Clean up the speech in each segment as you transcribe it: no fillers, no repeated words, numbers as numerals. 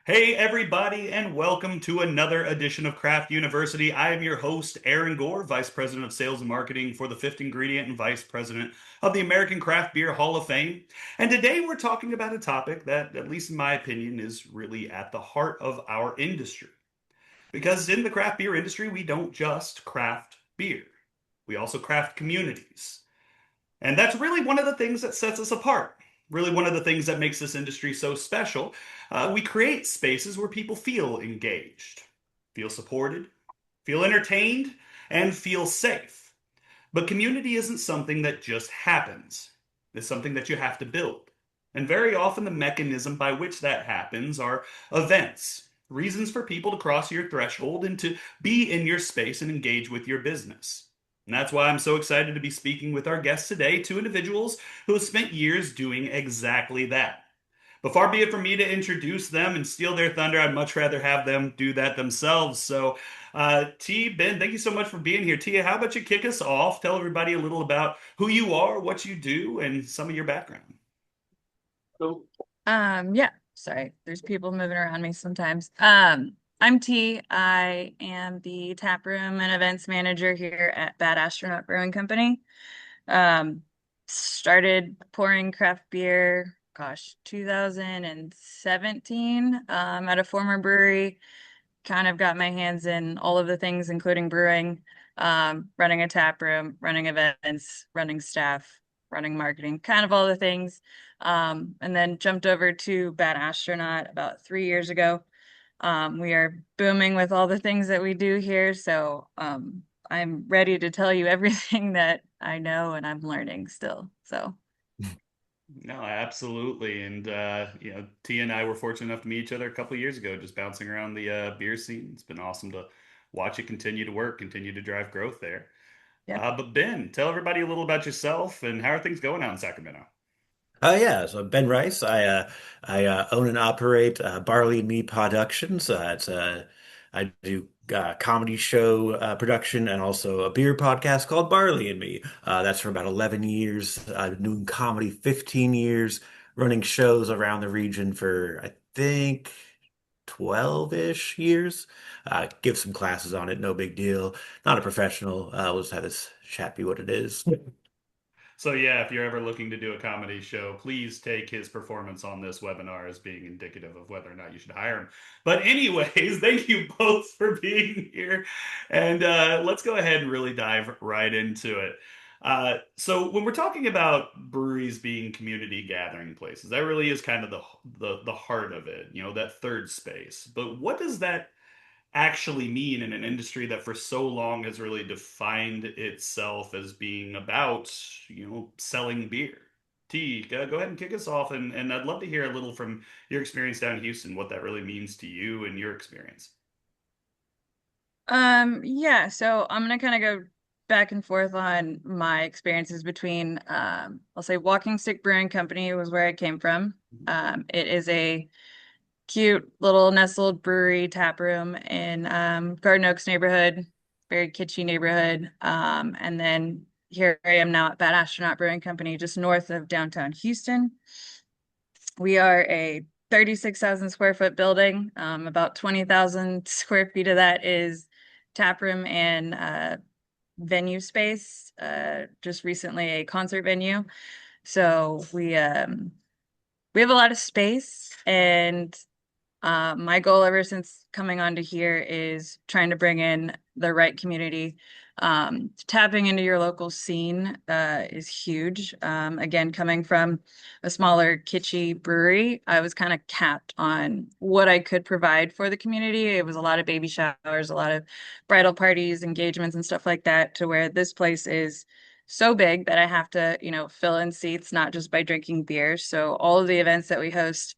Hey, everybody, and welcome to another edition of Craft University. I am your host, Aaron Gore, Vice President of Sales and Marketing for the Fifth Ingredient and Vice President of the American Craft Beer Hall of Fame. And today we're talking about a topic that, at least in my opinion, is really at the heart of our industry. Because in the craft beer industry, we don't just craft beer, we also craft communities. And that's really one of the things that sets us apart. Really, one of the things that makes this industry so special. We create spaces where people feel engaged, feel supported, feel entertained, and feel safe. But community isn't something that just happens, it's something that you have to build. And very often, the mechanism by which that happens are events, reasons for people to cross your threshold and to be in your space and engage with your business. And that's why I'm so excited to be speaking with our guests today, two individuals who have spent years doing exactly that. But far be it from me to introduce them and steal their thunder. I'd much rather have them do that themselves. So, T, Ben, thank you so much for being here. Tia, how about you kick us off? Tell everybody a little about who you are, what you do, and some of your background. So, yeah, sorry, there's people moving around me sometimes. I'm T. I am the taproom and events manager here at Bad Astronaut Brewing Company. Um, Started pouring craft beer, gosh, 2017, at a former brewery. Kind of got my hands in all of the things, including brewing, running a tap room, running events, running staff, running marketing, kind of all the things. And then jumped over to Bad Astronaut about 3 years ago. We are booming with all the things that we do here, so I'm ready to tell you everything that I know and I'm learning still. So No, absolutely. And T and I were fortunate enough to meet each other a couple of years ago, just bouncing around the beer scene. It's been awesome to watch it continue to work, continue to drive growth there. yep. But Ben, tell everybody a little about yourself and how are things going out in Sacramento? Yeah, so Ben Rice. I own and operate Barley Me Productions. I do comedy show production and also a beer podcast called Barley and Me. That's for about 11 years. I've been doing comedy 15 years, running shows around the region for I think 12-ish years. Give some classes on it, no big deal. Not a professional. We'll just have this chat be what it is. So yeah, if you're ever looking to do a comedy show, please take his performance on this webinar as being indicative of whether or not you should hire him. But anyways, thank you both for being here, and let's go ahead and really dive right into it. So when we're talking about breweries being community gathering places, that really is kind of the heart of it, that third space. But what does that actually mean in an industry that for so long has really defined itself as being about, selling beer? T, go ahead and kick us off, and I'd love to hear a little from your experience down in Houston, what that really means to you and your experience. Yeah, so I'm gonna kind of go back and forth on my experiences between I'll say Walking Stick Brewing Company was where I came from. It is a cute little nestled brewery tap room in Garden Oaks neighborhood, very kitschy neighborhood. And then here I am now at Bad Astronaut Brewing Company, just north of downtown Houston. We are a 36,000 square foot building. About 20,000 square feet of that is tap room and venue space. Just recently a concert venue. So we have a lot of space, and my goal ever since coming onto here is trying to bring in the right community. Tapping into your local scene is huge. Again, coming from a smaller, kitschy brewery, I was kind of capped on what I could provide for the community. It was a lot of baby showers, a lot of bridal parties, engagements, and stuff like that, to where this place is so big that I have to, fill in seats, not just by drinking beer. So all of the events that we host,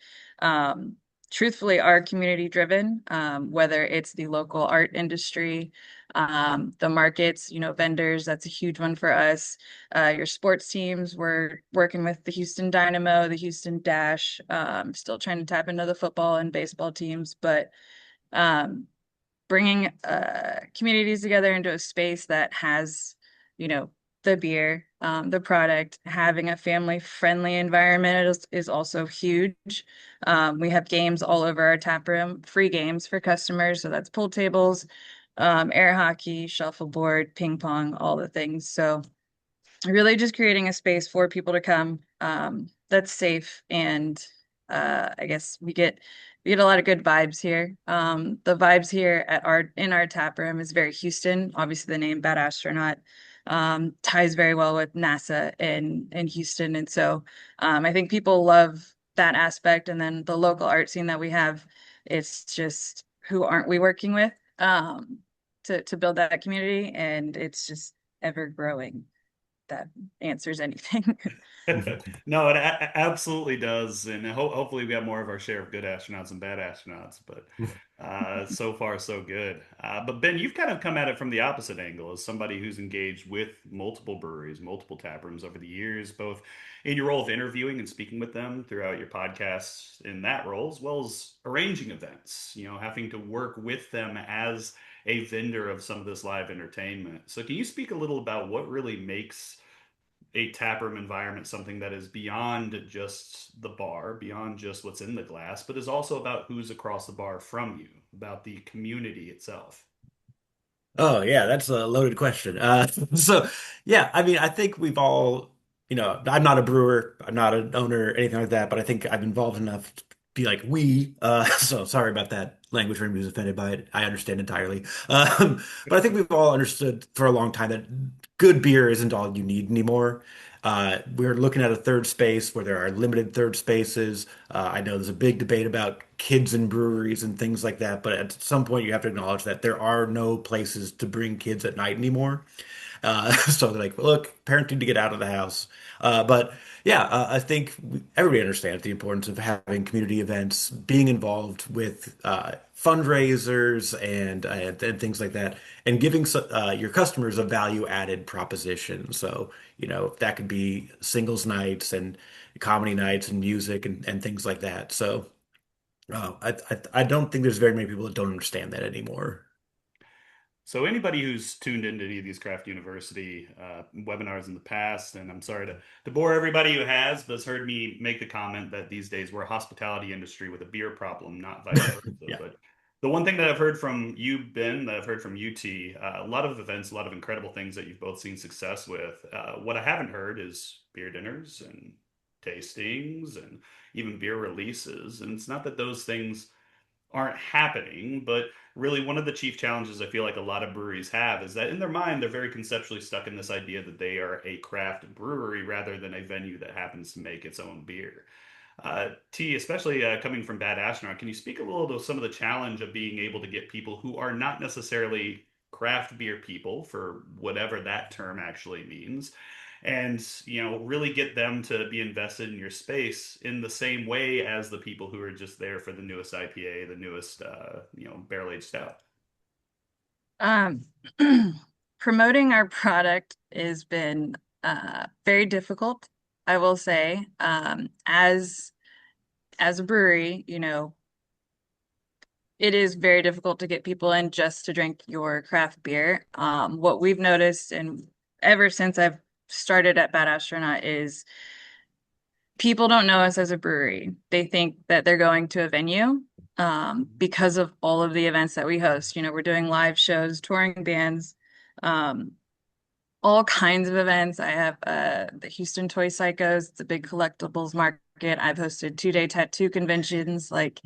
truthfully are community driven, whether it's the local art industry, the markets, vendors, that's a huge one for us. Your sports teams, we're working with the Houston Dynamo, the Houston Dash, still trying to tap into the football and baseball teams, but um, bringing communities together into a space that has, you know, the beer, the product. Having a family-friendly environment is also huge. We have games all over our tap room, free games for customers. So that's pool tables, air hockey, shuffleboard, ping pong, all the things. So really just creating a space for people to come that's safe and I guess we get a lot of good vibes here. The vibes here at our in our tap room is very Houston. Obviously, the name Bad Astronaut ties very well with NASA in Houston, and so I think people love that aspect. And then the local art scene that we have, it's just who aren't we working with to build that community, and it's just ever growing. That answers anything. No, it absolutely does, and hopefully we have more of our share of good astronauts and bad astronauts. But so far, so good. But Ben, you've kind of come at it from the opposite angle as somebody who's engaged with multiple breweries, multiple tap rooms over the years, both in your role of interviewing and speaking with them throughout your podcasts in that role, as well as arranging events. Having to work with them as a vendor of some of this live entertainment. So, can you speak a little about what really makes a taproom environment something that is beyond just the bar, beyond just what's in the glass, but is also about who's across the bar from you, about the community itself? Oh yeah, that's a loaded question. So yeah, I mean, I think we've all, I'm not a brewer, I'm not an owner, anything like that, but I think I'm involved enough to be like we. So sorry about that language for anybody who's offended by it. I understand entirely. But I think we've all understood for a long time that good beer isn't all you need anymore. We're looking at a third space where there are limited third spaces. I know there's a big debate about kids and breweries and things like that, but at some point you have to acknowledge that there are no places to bring kids at night anymore. So they're like, look, parents need to get out of the house. But yeah, I think everybody understands the importance of having community events, being involved with fundraisers and things like that, and giving your customers a value-added proposition. So, that could be singles nights and comedy nights and music and things like that. So, I don't think there's very many people that don't understand that anymore. So anybody who's tuned into any of these Craft University webinars in the past, and I'm sorry to bore everybody who has, but has heard me make the comment that these days we're a hospitality industry with a beer problem, not vice versa. Yeah. But the one thing that I've heard from you, Ben, that I've heard from UT, a lot of events, a lot of incredible things that you've both seen success with. What I haven't heard is beer dinners and tastings and even beer releases. And it's not that those things aren't happening. But really, one of the chief challenges I feel like a lot of breweries have is that in their mind, they're very conceptually stuck in this idea that they are a craft brewery rather than a venue that happens to make its own beer. T, especially coming from Bad Astronaut, can you speak a little to some of the challenge of being able to get people who are not necessarily craft beer people, for whatever that term actually means, and really get them to be invested in your space in the same way as the people who are just there for the newest IPA, the newest barrel aged stout? Um, Promoting our product has been very difficult, I will say. As a brewery, it is very difficult to get people in just to drink your craft beer. What we've noticed, and ever since I've started at Bad Astronaut, is people don't know us as a brewery. They think that they're going to a venue because of all of the events that we host. We're doing live shows, touring bands, um, all kinds of events. I have the Houston Toy Psychos. It's a big collectibles market. I've hosted 2-day tattoo conventions. Like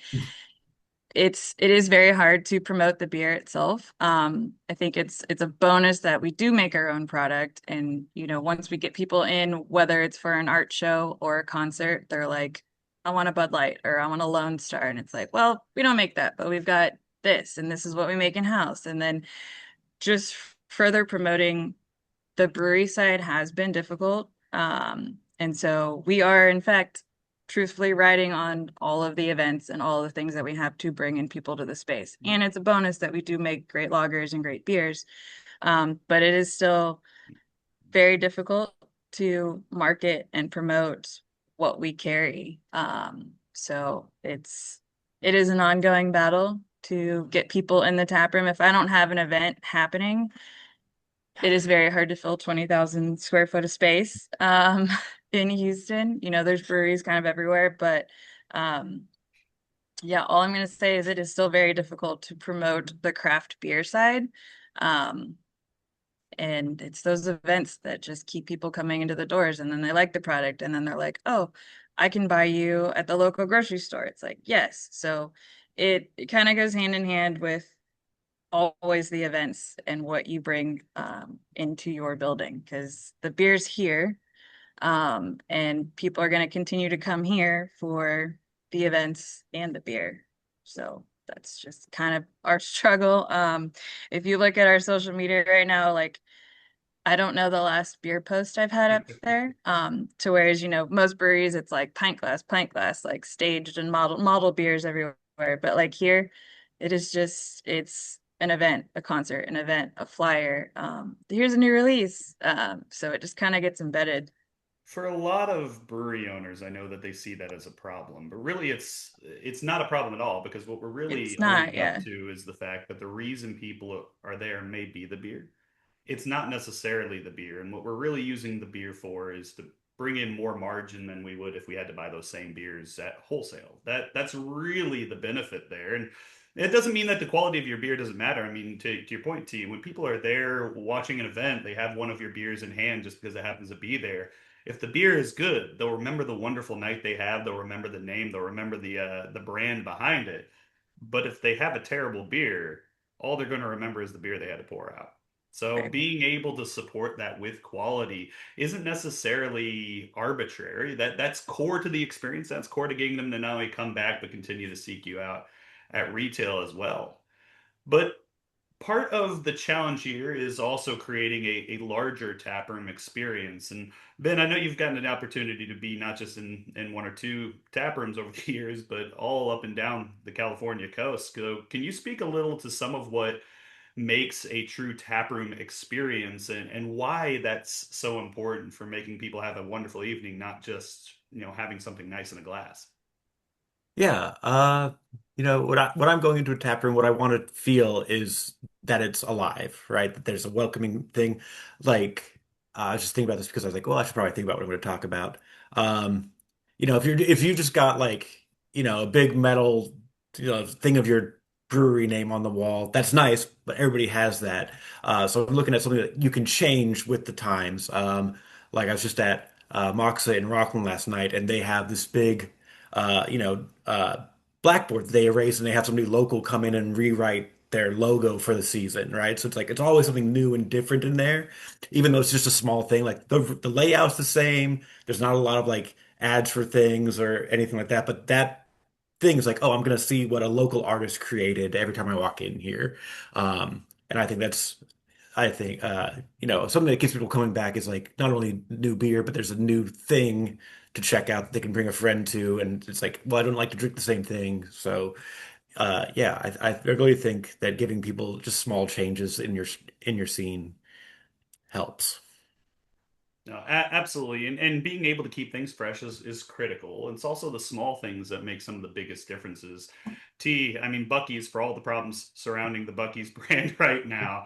it is very hard to promote the beer itself. I think it's a bonus that we do make our own product, and once we get people in, whether it's for an art show or a concert, they're like, I want a Bud Light or I want a Lone Star, and it's like, well, we don't make that, but we've got this, and this is what we make in house, and then just further promoting the brewery side has been difficult. And so we are, in fact, truthfully riding on all of the events and all the things that we have to bring in people to the space. And it's a bonus that we do make great lagers and great beers. But it is still very difficult to market and promote what we carry. So it is an ongoing battle to get people in the tap room. If I don't have an event happening, it is very hard to fill 20,000 square foot of space in Houston. You know, there's breweries kind of everywhere, but um, yeah, all I'm going to say is it is still very difficult to promote the craft beer side. Um, and it's those events that just keep people coming into the doors, and then they like the product, and then they're like, oh, I can buy you at the local grocery store. It's like, yes. So it kind of goes hand in hand with always the events and what you bring into your building, because the beer's here, and people are going to continue to come here for the events and the beer. So that's just kind of our struggle. If you look at our social media right now, like I don't know the last beer post I've had up there. To whereas, you know, most breweries it's like pint glass, like staged and model beers everywhere. But like here, it is just it's an event, a concert, an event, a flyer. Here's a new release. So it just kind of gets embedded. For a lot of brewery owners, I know that they see that as a problem, but really it's not a problem at all because what we're really It's not, owning up yeah. to is the fact that the reason people are there may be the beer. It's not necessarily the beer, and what we're really using the beer for is to bring in more margin than we would if we had to buy those same beers at wholesale. That's really the benefit there. And it doesn't mean that the quality of your beer doesn't matter. I mean, to your point, T, when people are there watching an event, they have one of your beers in hand just because it happens to be there. If the beer is good, they'll remember the wonderful night they have. They'll remember the name. They'll remember the brand behind it. But if they have a terrible beer, all they're going to remember is the beer they had to pour out. So Right. being able to support that with quality isn't necessarily arbitrary. That's core to the experience. That's core to getting them to not only come back but continue to seek you out at retail as well. But part of the challenge here is also creating a larger taproom experience. And Ben, I know you've gotten an opportunity to be not just in one or two taprooms over the years, but all up and down the California coast. So can you speak a little to some of what makes a true taproom experience and why that's so important for making people have a wonderful evening, not just, having something nice in a glass? Yeah, what I'm going into a tap room, what I want to feel is that it's alive, right? That there's a welcoming thing. Like, I was just thinking about this because I was like, well, I should probably think about what I'm going to talk about. Um, if you just got like, a big metal, thing of your brewery name on the wall, that's nice, but everybody has that. So I'm looking at something that you can change with the times. Like I was just at Moxa in Rockland last night, and they have this big blackboard they erase and they have somebody local come in and rewrite their logo for the season, right? So it's like it's always something new and different in there, even though it's just a small thing. Like the layout's the same. There's not a lot of like ads for things or anything like that, but that thing is like, oh, I'm gonna see what a local artist created every time I walk in here. And I think something that keeps people coming back is like not only new beer, but there's a new thing to check out that they can bring a friend to, and it's like, well, I don't like to drink the same thing, so yeah, I really think that giving people just small changes in your scene helps. No, absolutely. And being able to keep things fresh is critical. It's also the small things that make some of the biggest differences. I mean, Bucky's, for all the problems surrounding the Bucky's brand right now,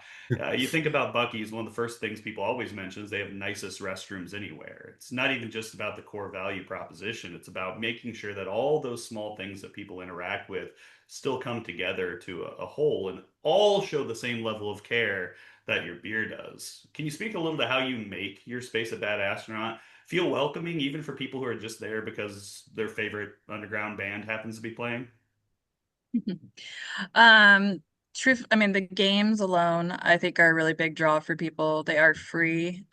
you think about Bucky's, one of the first things people always mention is they have nicest restrooms anywhere. It's not even just about the core value proposition, it's about making sure that all those small things that people interact with still come together to a whole and all show the same level of care that your beer does. Can you speak a little to how you make your space at Bad Astronaut feel welcoming, even for people who are just there because their favorite underground band happens to be playing? Um, I mean, the games alone, I think are a really big draw for people. They are free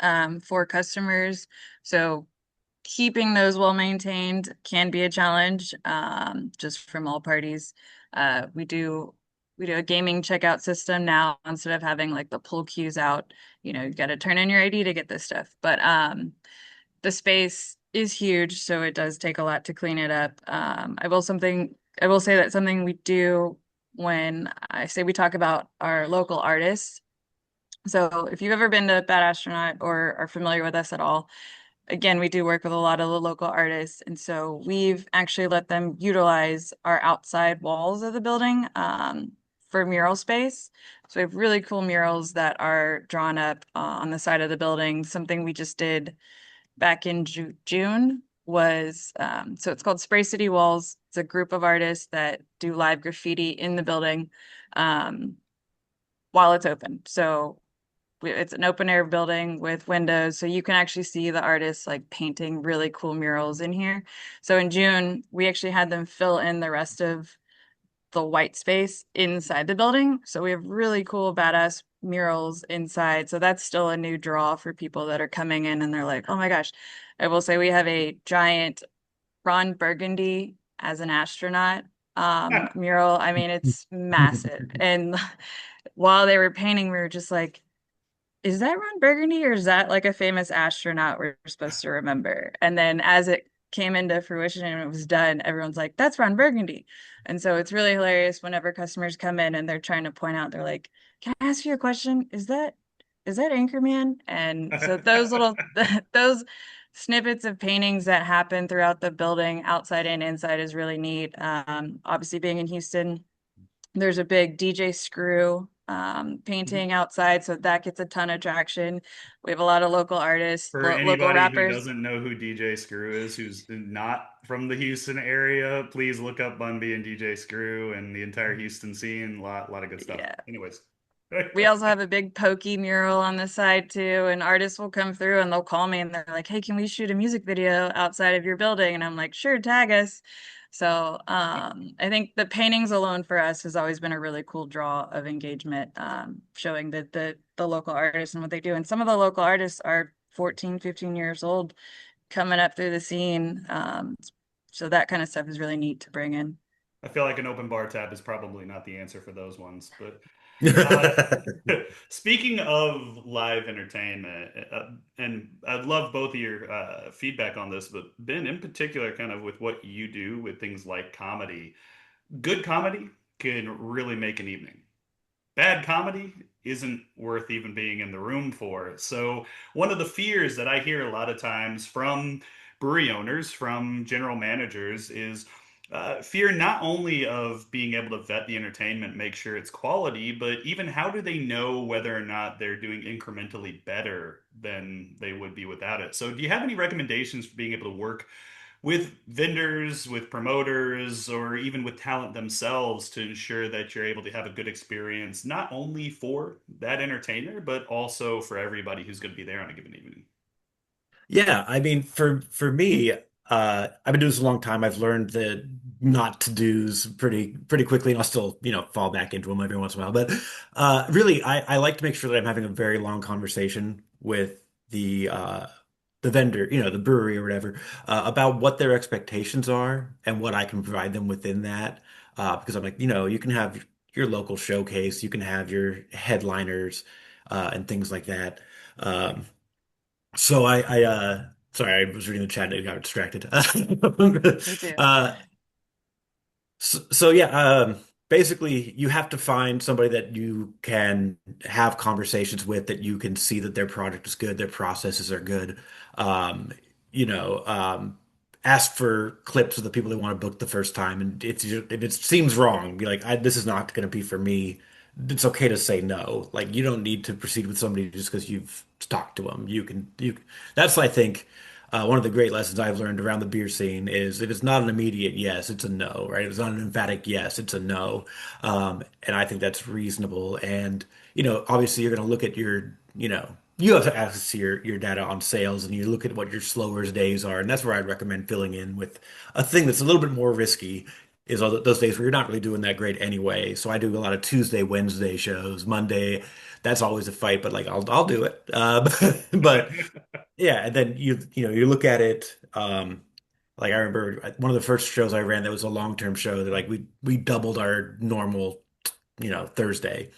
for customers. So keeping those well maintained can be a challenge, just from all parties. We do a gaming checkout system now instead of having like the pull queues out. You know, you got to turn in your ID to get this stuff. But the space is huge, so it does take a lot to clean it up. I will say that something we do when I say we talk about our local artists. So if you've ever been to Bad Astronaut or are familiar with us at all, again, we do work with a lot of the local artists, and so we've actually let them utilize our outside walls of the building for mural space. So we have really cool murals that are drawn up on the side of the building. Something we just did back in June was so it's called Spray City Walls. It's a group of artists that do live graffiti in the building um, while it's open. So it's an open air building with windows, so you can actually see the artists like painting really cool murals in here. So in June, we actually had them fill in the rest of the white space inside the building. So we have really cool, badass murals inside. So that's still a new draw for people that are coming in and they're like, oh my gosh. I will say we have a giant Ron Burgundy as an astronaut mural. I mean, it's massive. And while they were painting, we were just like, is that Ron Burgundy or is that like a famous astronaut we're supposed to remember? And then as it came into fruition and it was done, everyone's like, that's Ron Burgundy. And so it's really hilarious whenever customers come in and they're trying to point out, they're like, can I ask you a question? Is that Anchorman? And so those little those snippets of paintings that happen throughout the building, outside and inside, is really neat. Obviously being in Houston, there's a big DJ Screw painting outside, so that gets a ton of traction. We have a lot of local artists, For local anybody who rappers. doesn't know who DJ Screw is, who's not from the Houston area, please look up Bunby and DJ Screw and the entire Houston scene. Lot of good stuff. Yeah. Anyways. We also have a big pokey mural on the side too, and artists will come through and they'll call me and they're like, "Hey, can we shoot a music video outside of your building?" And I'm like, "Sure, tag us." So I think the paintings alone for us has always been a really cool draw of engagement, showing that the local artists and what they do. And some of the local artists are 14, 15 years old coming up through the scene. So that kind of stuff is really neat to bring in. I feel like an open bar tab is probably not the answer for those ones, but uh, speaking of live entertainment, and I'd love both of your feedback on this, but Ben, in particular, kind of with what you do with things like comedy, good comedy can really make an evening. Bad comedy isn't worth even being in the room for. So, one of the fears that I hear a lot of times from brewery owners, from general managers, is fear not only of being able to vet the entertainment, make sure it's quality, but even how do they know whether or not they're doing incrementally better than they would be without it? So, do you have any recommendations for being able to work with vendors, with promoters, or even with talent themselves to ensure that you're able to have a good experience, not only for that entertainer, but also for everybody who's going to be there on a given evening? Yeah, I mean, for me, I've been doing this a long time. I've learned the not to do's pretty quickly, and I'll still, fall back into them every once in a while. But really, I like to make sure that I'm having a very long conversation with the vendor, the brewery or whatever, about what their expectations are and what I can provide them within that. Because I'm like, you can have your local showcase, you can have your headliners, and things like that. Um, so sorry, I was reading the chat and I got distracted. Me too. Uh, so yeah, basically you have to find somebody that you can have conversations with, that you can see that their product is good, their processes are good. Um, you know, um, Ask for clips of the people they want to book the first time, and if it seems wrong, be like, this is not going to be for me. It's okay to say no. Like, you don't need to proceed with somebody just because you've talked to them. That's, I think, one of the great lessons I've learned around the beer scene is, if it's not an immediate yes, it's a no, right? If it's not an emphatic yes, it's a no. And I think that's reasonable. And, obviously you're going to look at you have to access your data on sales, and you look at what your slower days are. And that's where I'd recommend filling in with a thing that's a little bit more risky, is all those days where you're not really doing that great anyway. So I do a lot of Tuesday, Wednesday shows. Monday, that's always a fight, but like I'll do it. But yeah, and then you look at it. Like, I remember one of the first shows I ran that was a long-term show. That, like, we doubled our normal, Thursday,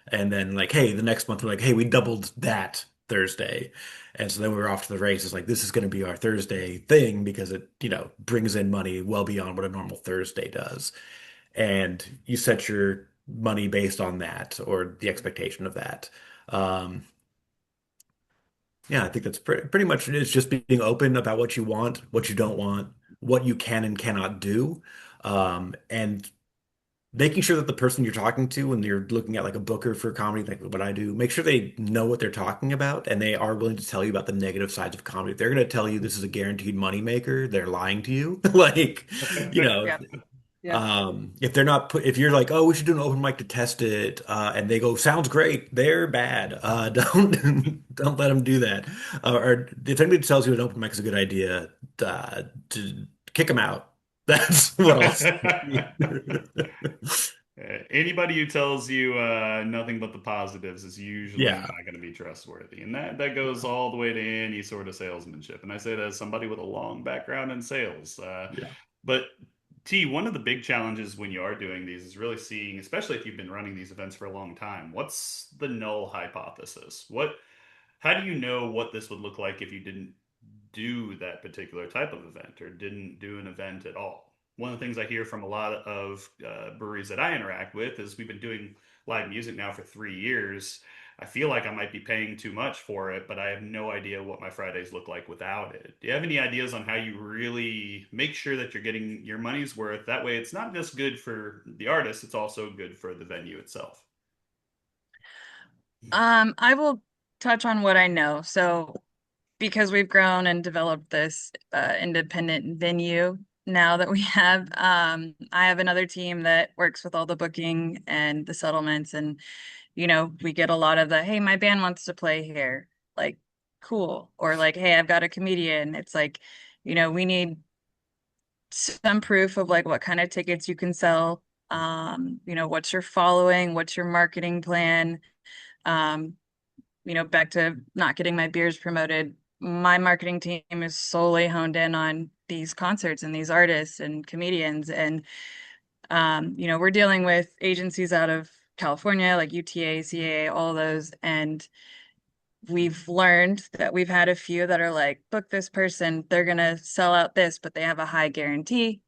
and then, like, hey, the next month we're like, hey, we doubled that Thursday, and so then we were off to the races. Like, this is going to be our Thursday thing because it brings in money well beyond what a normal Thursday does, and you set your money based on that, or the expectation of that. Um, yeah, I think that's pretty much it. It's just being open about what you want, what you don't want, what you can and cannot do. And making sure that the person you're talking to when you're looking at like a booker for comedy, like what I do, make sure they know what they're talking about and they are willing to tell you about the negative sides of comedy. If they're going to tell you this is a guaranteed moneymaker, they're lying to you. Like, you know, Yeah. Yep. if they're not put, if you're like, oh, we should do an open mic to test it, and they go, sounds great, they're bad. Don't let them do that. Or if anybody tells you an open mic is a good idea, to kick them out. That's what I'll say. Anybody who tells you nothing but the positives is usually Yeah. not going to be trustworthy, and that goes all the way to any sort of salesmanship. And I say that as somebody with a long background in sales. Yeah. But T, one of the big challenges when you are doing these is really seeing, especially if you've been running these events for a long time, what's the null hypothesis? How do you know what this would look like if you didn't do that particular type of event or didn't do an event at all? One of the things I hear from a lot of breweries that I interact with is we've been doing live music now for 3 years. I feel like I might be paying too much for it, but I have no idea what my Fridays look like without it. Do you have any ideas on how you really make sure that you're getting your money's worth? That way, it's not just good for the artist, it's also good for the venue itself. I will touch on what I know. So, because we've grown and developed this independent venue now that we have, I have another team that works with all the booking and the settlements, and we get a lot of the, hey, my band wants to play here, like, cool, or like, hey, I've got a comedian. It's like, we need some proof of like what kind of tickets you can sell. What's your following, what's your marketing plan? Um, back to not getting my beers promoted. My marketing team is solely honed in on these concerts and these artists and comedians. And, we're dealing with agencies out of California, like UTA, CAA, all those. And we've learned that we've had a few that are like, book this person, they're going to sell out this, but they have a high guarantee.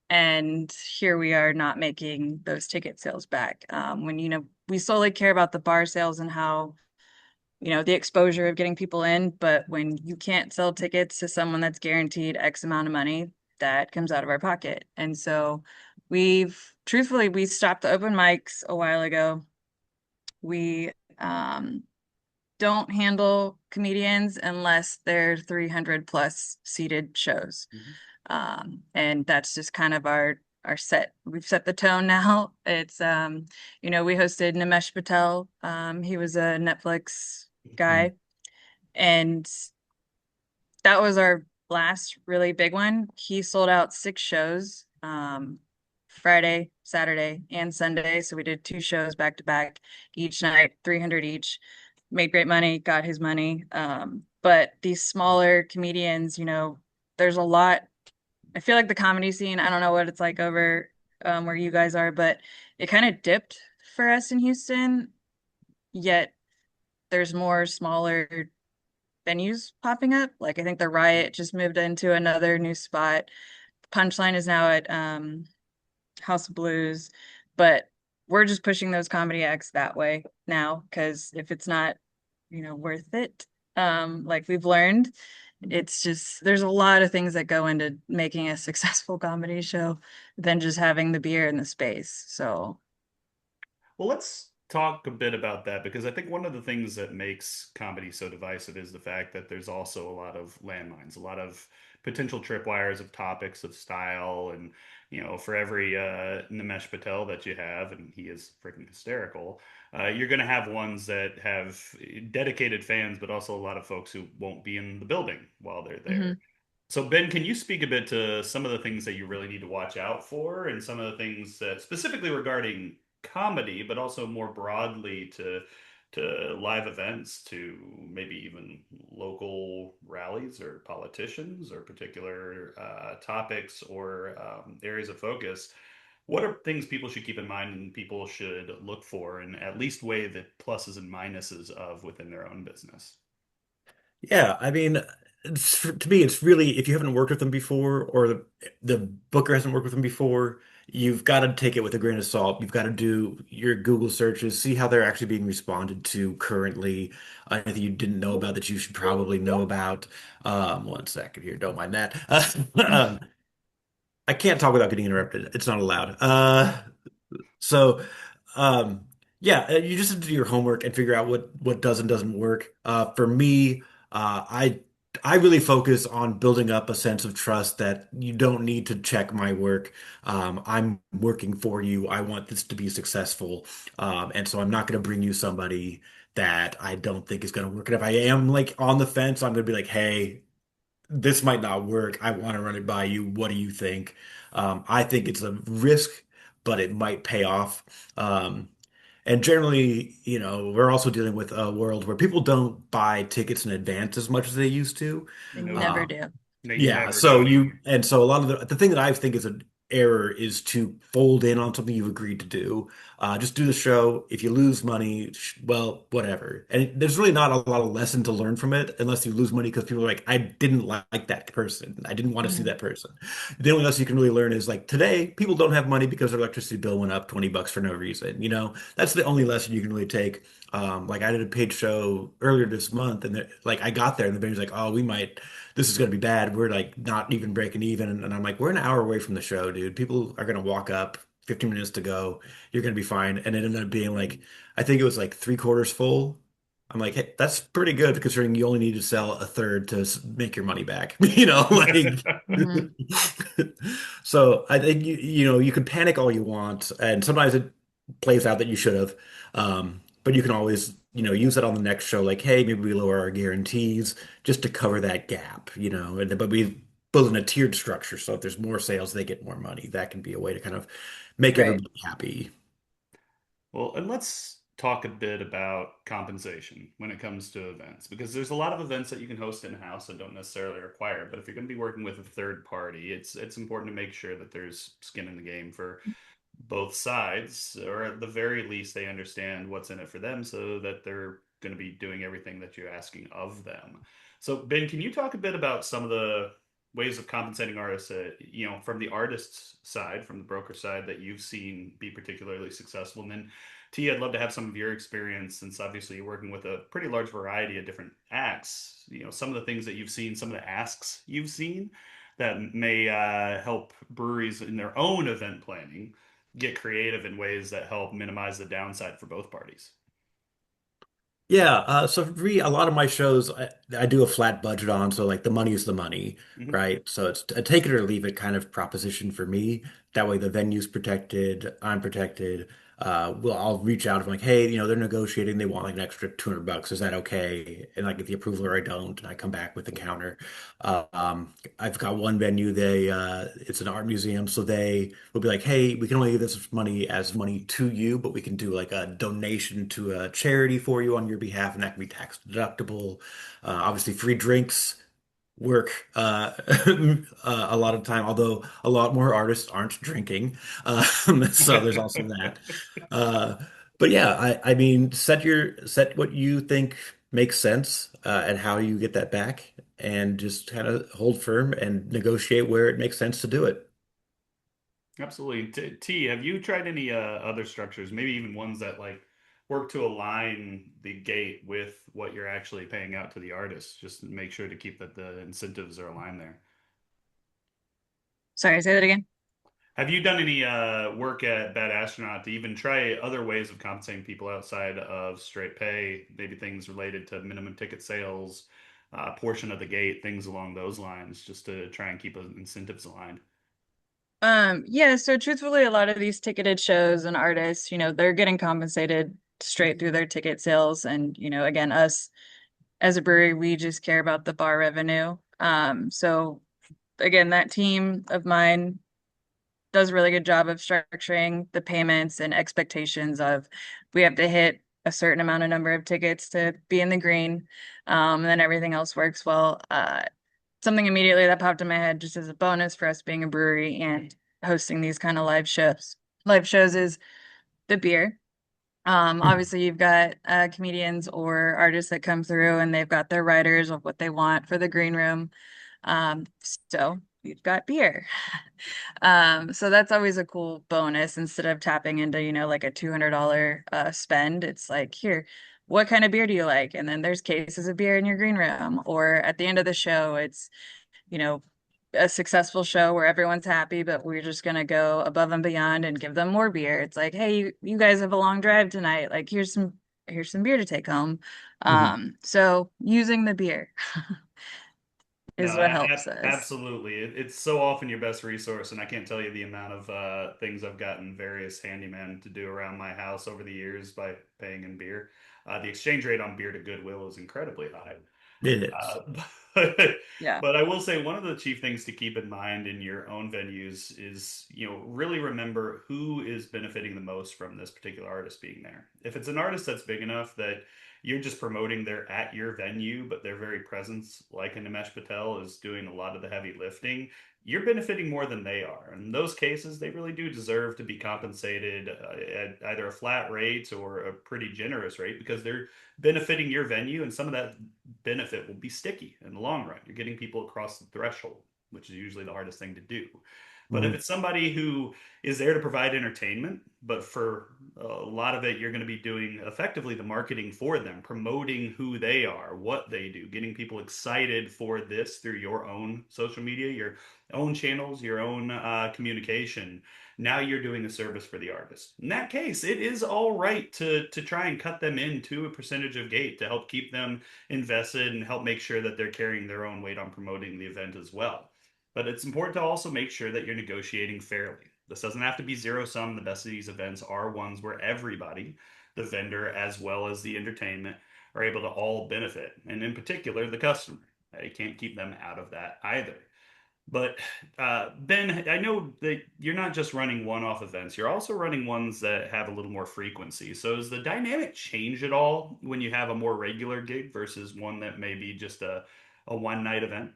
And here we are not making those ticket sales back. When, we solely care about the bar sales and how the exposure of getting people in, but when you can't sell tickets to someone that's guaranteed X amount of money, that comes out of our pocket. And so truthfully, we stopped the open mics a while ago. We don't handle comedians unless they're 300 plus seated shows. Mhm. And that's just kind of our set. We've set the tone now. It's we hosted Nimesh Patel. He was a Netflix guy, and that was our last really big one. He sold out 6 shows, Friday, Saturday, and Sunday. So we did 2 shows back to back each night, 300 each. Made great money, got his money. But these smaller comedians, there's a lot. I feel like the comedy scene, I don't know what it's like over where you guys are, but it kind of dipped for us in Houston, yet there's more smaller venues popping up. Like I think the Riot just moved into another new spot. Punchline is now at House of Blues, but we're just pushing those comedy acts that way now because if it's not, worth it, like we've learned, it's just there's a lot of things that go into making a successful comedy show than just having the beer in the space. So, Well, let's talk a bit about that because I think one of the things that makes comedy so divisive is the fact that there's also a lot of landmines, a lot of potential tripwires of topics of style, and for every Nimesh Patel that you have, and he is freaking hysterical, you're going to have ones that have dedicated fans, but also a lot of folks who won't be in the building while they're mhm. there. So, Ben, can you speak a bit to some of the things that you really need to watch out for and some of the things that specifically regarding comedy, but also more broadly to live events, to maybe even local rallies or politicians or particular topics or areas of focus? What are things people should keep in mind and people should look for and at least weigh the pluses and minuses of within their own business? Yeah, I mean, to me, it's really if you haven't worked with them before or the booker hasn't worked with them before, you've got to take it with a grain of salt. You've got to do your Google searches, see how they're actually being responded to currently. Anything you didn't know about that you should probably know about. One second here, don't mind that. I can't talk without getting interrupted. It's not allowed. So, um, yeah, you just have to do your homework and figure out what does and doesn't work. For me, I really focus on building up a sense of trust that you don't need to check my work. I'm working for you. I want this to be successful, and so I'm not going to bring you somebody that I don't think is going to work. And if I am like on the fence, I'm going to be like, hey, this might not work. I want to run it by you. What do you think? I think it's a risk, but it might pay off. And generally, we're also dealing with a world where people don't buy tickets in advance as much as they used to. They Nope. never Um, do. They yeah, never so do. a lot of the thing that I think is an error is to fold in on something you've agreed to do. Just do the show. If you lose money, well, whatever. And there's really not a lot of lesson to learn from it unless you lose money because people are like, I didn't like that person. I didn't want to see Mhm. that person. The only lesson you can really learn is like today, people don't have money because their electricity bill went up $20 for no reason. That's the only lesson you can really take. Like I did a paid show earlier this month, and like I got there, and the venue's like, "Oh, this is going to be bad. We're like not even breaking even." And I'm like, we're an hour away from the show, dude. People are going to walk up, 15 minutes to go. You're going to be fine. And it ended up being like, I think it was like three-quarters full. I'm like, hey, that's pretty good considering you only need to sell a third to make your money back. Like. Mhm. So I think you can panic all you want, and sometimes it plays out that you should have. But you can always use that on the next show. Like, hey, maybe we lower our guarantees just to cover that gap. But we build in a tiered structure, so if there's more sales, they get more money. That can be a way to kind of make Right. everybody happy. Well, and let's talk a bit about compensation when it comes to events, because there's a lot of events that you can host in-house that don't necessarily require, but if you're going to be working with a third party, it's important to make sure that there's skin in the game for both sides, or at the very least, they understand what's in it for them so that they're going to be doing everything that you're asking of them. So, Ben, can you talk a bit about some of the ways of compensating artists, from the artist's side, from the broker side, that you've seen be particularly successful? And then, T, I'd love to have some of your experience, since obviously you're working with a pretty large variety of different acts. Some of the things that you've seen, some of the asks you've seen that may help breweries in their own event planning get creative in ways that help minimize the downside for both parties. Yeah, so for me, a lot of my shows I do a flat budget on, so like the money is the money, Hmm. right? So it's a take it or leave it kind of proposition for me. That way the venue's protected, I'm protected. I'll reach out if I'm like, hey, they're negotiating, they want like an extra $200. Is that okay? And I get the approval or I don't, and I come back with the counter. I've got one venue, it's an art museum, so they will be like, hey, we can only give this money as money to you, but we can do like a donation to a charity for you on your behalf, and that can be tax deductible. Obviously, free drinks work a lot of time, although a lot more artists aren't drinking. So there's also that. Uh, but yeah, I mean, set what you think makes sense and how you get that back, and just kind of hold firm and negotiate where it makes sense to do it. Absolutely. T, have you tried any other structures, maybe even ones that like work to align the gate with what you're actually paying out to the artist, just to make sure to keep that the incentives are aligned there? Sorry, say that again. Have you done any work at Bad Astronaut to even try other ways of compensating people outside of straight pay, maybe things related to minimum ticket sales, portion of the gate, things along those lines, just to try and keep incentives aligned? Yeah, so truthfully, a lot of these ticketed shows and artists, they're getting compensated straight through their ticket sales. And, again, us as a brewery, we just care about the bar revenue. So again, that team of mine does a really good job of structuring the payments and expectations of we have to hit a certain amount of number of tickets to be in the green. And then everything else works well. Something immediately that popped in my head just as a bonus for us being a brewery and hosting these kind of live shows. Live shows is the beer. Obviously you've got comedians or artists that come through and they've got their writers of what they want for the green room. So you've got beer. So that's always a cool bonus instead of tapping into, like a $200 spend. It's like, here, what kind of beer do you like? And then there's cases of beer in your green room. Or at the end of the show, it's, you know, a successful show where everyone's happy, but we're just gonna go above and beyond and give them more beer. It's like, hey, you guys have a long drive tonight. Like, here's some beer to take home. Mhm. So using the beer No, is what helps us. absolutely. It's so often your best resource, and I can't tell you the amount of things I've gotten various handymen to do around my house over the years by paying in beer. The exchange rate on beer to Goodwill is incredibly high. It is. But, Yeah. but I will say one of the chief things to keep in mind in your own venues is, really remember who is benefiting the most from this particular artist being there. If it's an artist that's big enough that you're just promoting they're at your venue, but their very presence, like in Nimesh Patel, is doing a lot of the heavy lifting, you're benefiting more than they are. In those cases, they really do deserve to be compensated at either a flat rate or a pretty generous rate because they're benefiting your venue, and some of that benefit will be sticky in the long run. You're getting people across the threshold, which is usually the hardest thing to do. But if Mhm. it's somebody who is there to provide entertainment, but for a lot of it, you're going to be doing effectively the marketing for them, promoting who they are, what they do, getting people excited for this through your own social media, your own channels, your own communication. Now you're doing a service for the artist. In that case, it is all right to try and cut them into a percentage of gate to help keep them invested and help make sure that they're carrying their own weight on promoting the event as well. But it's important to also make sure that you're negotiating fairly. This doesn't have to be zero sum. The best of these events are ones where everybody, the vendor as well as the entertainment, are able to all benefit, and in particular, the customer. You can't keep them out of that either. But Ben, I know that you're not just running one-off events; you're also running ones that have a little more frequency. So, does the dynamic change at all when you have a more regular gig versus one that may be just a one-night event?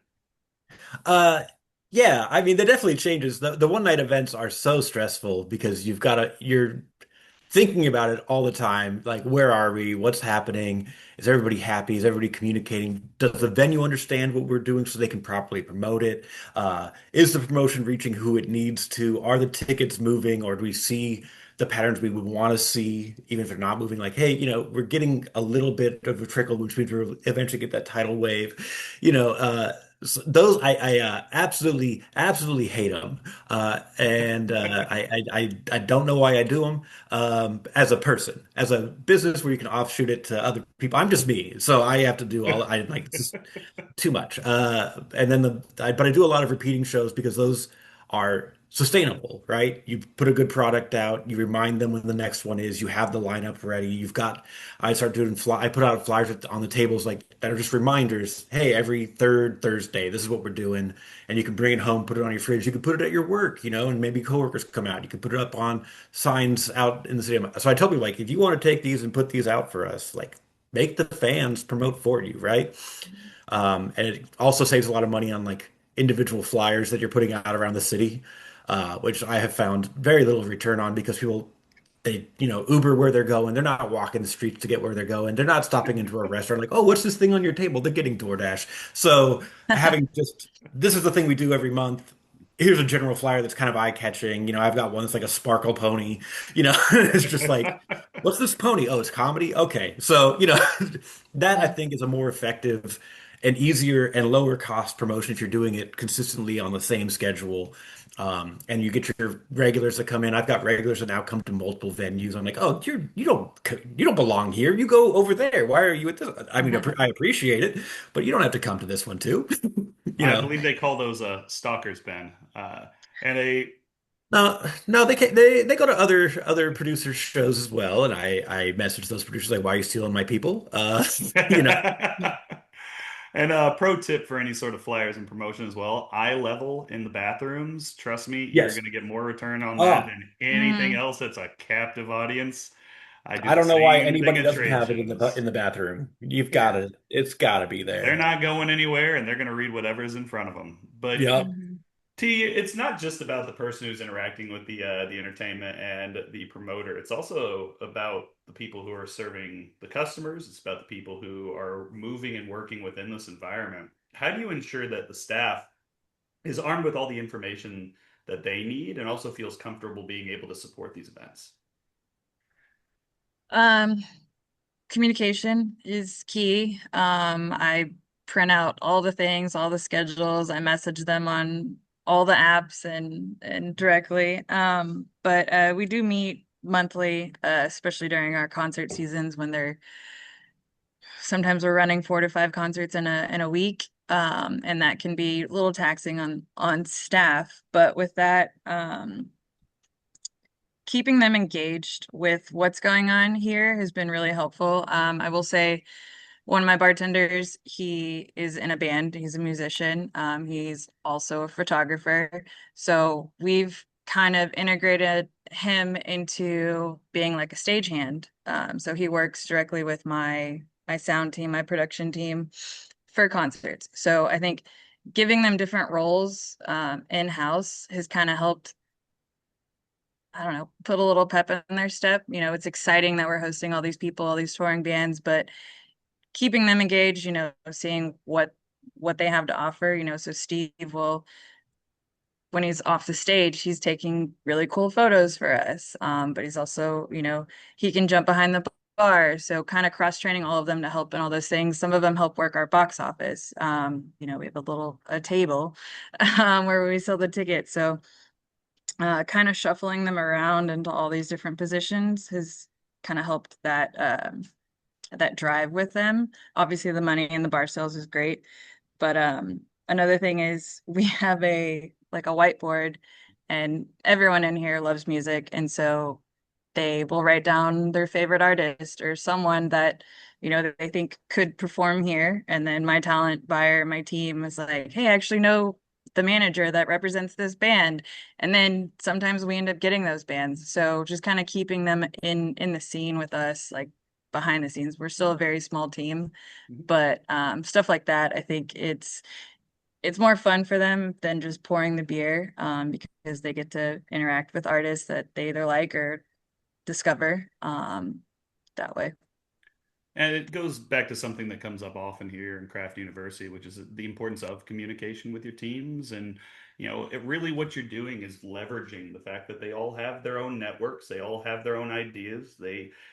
Uh, yeah, I mean, that definitely changes. The one night events are so stressful because you're thinking about it all the time. Like, where are we? What's happening? Is everybody happy? Is everybody communicating? Does the venue understand what we're doing so they can properly promote it? Is the promotion reaching who it needs to? Are the tickets moving, or do we see the patterns we would want to see, even if they're not moving? Like, hey, we're getting a little bit of a trickle, which means we'll eventually get that tidal wave. So those I absolutely hate them, and I don't know why I do them. As a person, as a business where you can offshoot it to other people. I'm just me, so I have to do all. I like this is too much. And then but I do a lot of repeating shows because those are sustainable, right? You put a good product out, you remind them when the next one is, you have the lineup ready. I start doing I put out flyers on the tables like that are just reminders. Hey, every third Thursday, this is what we're doing. And you can bring it home, put it on your fridge. You can put it at your work, and maybe coworkers come out. You can put it up on signs out in the city. So I tell people like, if you want to take these and put these out for us, like make the fans promote for you, right? And it also saves a lot of money on like individual flyers that you're putting out around the city, which I have found very little return on because people Uber where they're going. They're not walking the streets to get where they're going. They're not stopping into a restaurant like, oh, what's this thing on your table? They're getting DoorDash. So having just this is the thing we do every month. Here's a general flyer that's kind of eye-catching. I've got one that's like a sparkle pony. It's just like, what's this pony? Oh, it's comedy. Okay, so that I Yeah. think is a more effective and easier and lower cost promotion if you're doing it consistently on the same schedule. And you get your regulars that come in. I've got regulars that now come to multiple venues. I'm like, oh, you don't belong here. You go over there. Why are you at this? I mean, I appreciate it, but you don't have to come to this one too. You I know. believe they call those stalkers, Ben. And a No, no, they go to other producers' shows as well, and I message those producers like, why are you stealing my people? You know. And pro tip for any sort of flyers and promotion as well, eye level in the bathrooms. Trust me, you're Yes. going to get more return on that Oh, than anything Mm. else that's a captive audience. I do I the don't know why same thing anybody at doesn't trade have it in shows. the bathroom. Yeah. It's got to be They're there. not going anywhere and they're going to read whatever's in front of them. But Yep. Mhm. T, it's not just about the person who's interacting with the entertainment and the promoter. It's also about the people who are serving the customers. It's about the people who are moving and working within this environment. How do you ensure that the staff is armed with all the information that they need and also feels comfortable being able to support these events? Um, Communication is key. I print out all the things, all the schedules. I message them on all the apps and directly. But we do meet monthly, especially during our concert seasons when they're sometimes we're running 4 to 5 concerts in a week. And that can be a little taxing on staff. But with that, keeping them engaged with what's going on here has been really helpful. I will say one of my bartenders, he is in a band. He's a musician. He's also a photographer. So we've kind of integrated him into being like a stagehand. So he works directly with my sound team, my production team for concerts. So I think giving them different roles in-house has kind of helped, I don't know, put a little pep in their step. It's exciting that we're hosting all these people, all these touring bands, but keeping them engaged, seeing what they have to offer, so Steve will, when he's off the stage, he's taking really cool photos for us. But he's also, he can jump behind the bar. So kind of cross-training all of them to help in all those things. Some of them help work our box office. We have a table where we sell the tickets. So kind of shuffling them around into all these different positions has kind of helped that drive with them. Obviously, the money in the bar sales is great, but another thing is we have a whiteboard, and everyone in here loves music, and so they will write down their favorite artist or someone that that they think could perform here, and then my talent buyer, my team is like, hey, I actually know the manager that represents this band, and then sometimes we end up getting those bands. So just kind of keeping them in the scene with us, like behind the scenes. We're still a very small team, but stuff like that, I think it's more fun for them than just pouring the beer, because they get to interact with artists that they either like or discover that way. And it goes back to something that comes up often here in Craft University, which is the importance of communication with your teams. And, it really what you're doing is leveraging the fact that they all have their own networks, they all have their own ideas.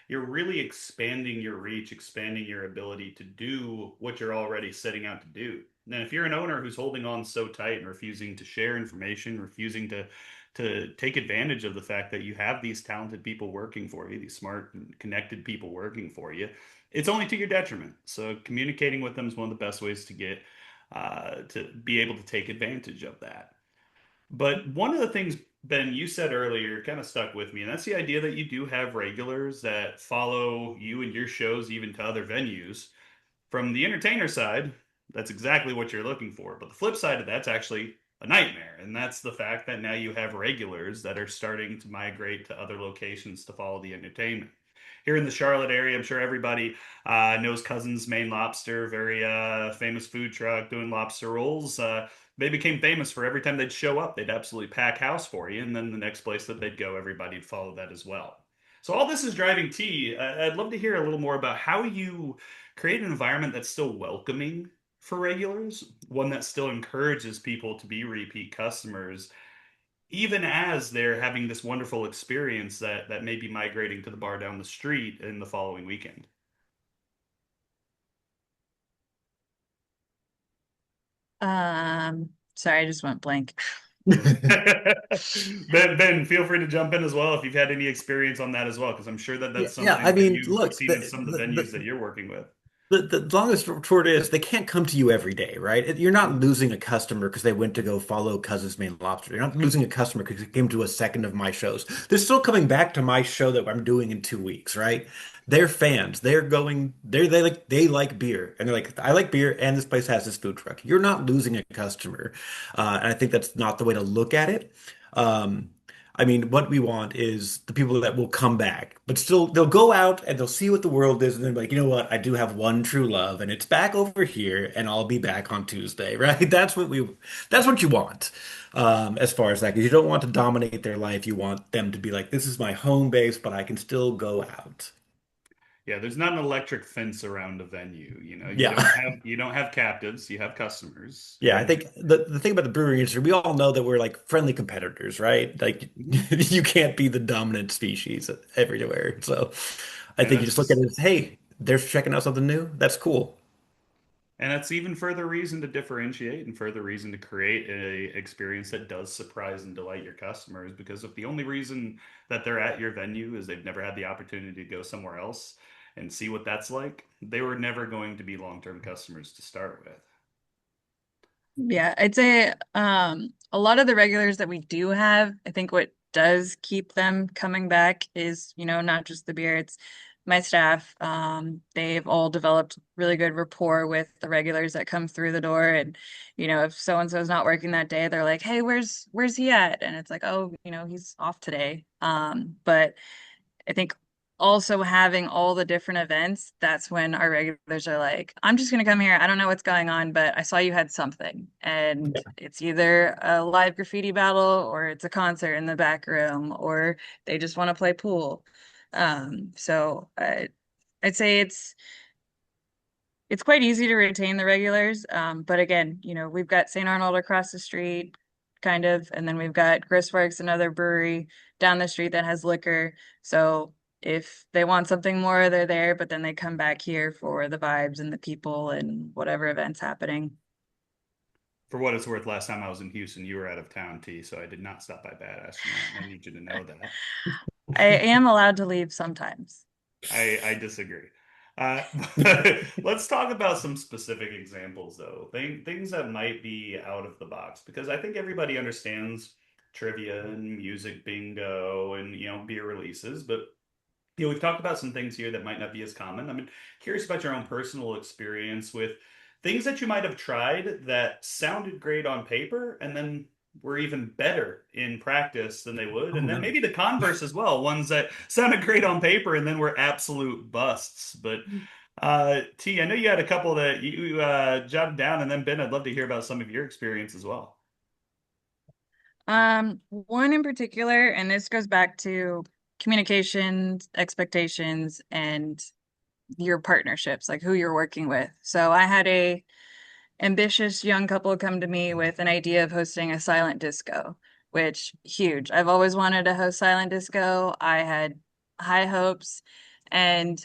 You're really expanding your reach, expanding your ability to do what you're already setting out to do. Now, if you're an owner who's holding on so tight and refusing to share information, refusing to take advantage of the fact that you have these talented people working for you, these smart and connected people working for you, it's only to your detriment. So communicating with them is one of the best ways to be able to take advantage of that. But one of the things, Ben, you said earlier kind of stuck with me, and that's the idea that you do have regulars that follow you and your shows even to other venues. From the entertainer side, that's exactly what you're looking for. But the flip side of that's actually a nightmare. And that's the fact that now you have regulars that are starting to migrate to other locations to follow the entertainment. Here in the Charlotte area, I'm sure everybody knows Cousins Maine Lobster, very famous food truck doing lobster rolls. They became famous for every time they'd show up, they'd absolutely pack house for you. And then the next place that they'd go, everybody'd follow that as well. So all this is driving T. I'd love to hear a little more about how you create an environment that's still welcoming for regulars, one that still encourages people to be repeat customers, even as they're having this wonderful experience that may be migrating to the bar down the street in the following weekend. Sorry, I just went blank. Ben, feel free to jump in as well if you've had any experience on that as well, because I'm sure that Yeah, that's yeah. I something that mean, you've look, seen in some of the venues that you're working with. the longest short is they can't come to you every day, right? You're not losing a customer because they went to go follow Cousin's Main Lobster. You're not losing a customer because they came to a second of my shows. They're still coming back to my show that I'm doing in 2 weeks, right? They're fans. They're going. They like beer, and they're like, I like beer, and this place has this food truck. You're not losing a customer, and I think that's not the way to look at it. Um, I mean, what we want is the people that will come back, but still they'll go out and they'll see what the world is, and then be like, you know what? I do have one true love, and it's back over here, and I'll be back on Tuesday, right? That's what you want, as far as that, because you don't want to dominate their life. You want them to be like, this is my home base, but I can still go out. Yeah, there's not an electric fence around a venue. Yeah. You don't have captives, you have customers. Yeah, I think the thing about the brewing industry, we all know that we're like friendly competitors, right? Like Mhm. you can't be the dominant species everywhere. So I And think you that's just look at just it as, hey, they're checking out something new. That's cool. And that's even further reason to differentiate and further reason to create a experience that does surprise and delight your customers. Because if the only reason that they're at your venue is they've never had the opportunity to go somewhere else and see what that's like, they were never going to be long-term customers to start with. Yeah, I'd say a lot of the regulars that we do have, I think what does keep them coming back is, not just the beer, it's my staff. They've all developed really good rapport with the regulars that come through the door. And, if so and so is not working that day, they're like, "Hey, where's he at?" And it's like, "Oh, he's off today." But I think also having all the different events, that's when our regulars are like, "I'm just gonna come here. I don't know what's going on, but I saw you had something." And it's either a live graffiti battle or it's a concert in the back room or they just want to play pool. So I'd say it's quite easy to retain the regulars. But again, we've got St. Arnold across the street, kind of, and then we've got Gristworks, another brewery down the street that has liquor. So if they want something more, they're there, but then they come back here for the vibes and the people and whatever event's happening. For what it's worth, last time I was in Houston, you were out of town, T, so I did not stop by Bad Astronaut, and I need you to know that. I am allowed to leave sometimes. I disagree. Uh, let's talk about some specific examples, though. Things that might be out of the box, because I think everybody understands trivia and music bingo and beer releases, but we've talked about some things here that might not be as common. I'm curious about your own personal experience with things that you might have tried that sounded great on paper and then were even better in practice than they would. Oh And then no. maybe the converse as well, ones that sounded great on paper and then were absolute busts. But T, I know you had a couple that you jotted down, and then Ben, I'd love to hear about some of your experience as well. One in particular, and this goes back to communications, expectations, and your partnerships, like who you're working with. So I had a ambitious young couple come to me with an idea of hosting a silent disco, which huge. I've always wanted to host silent disco. I had high hopes, and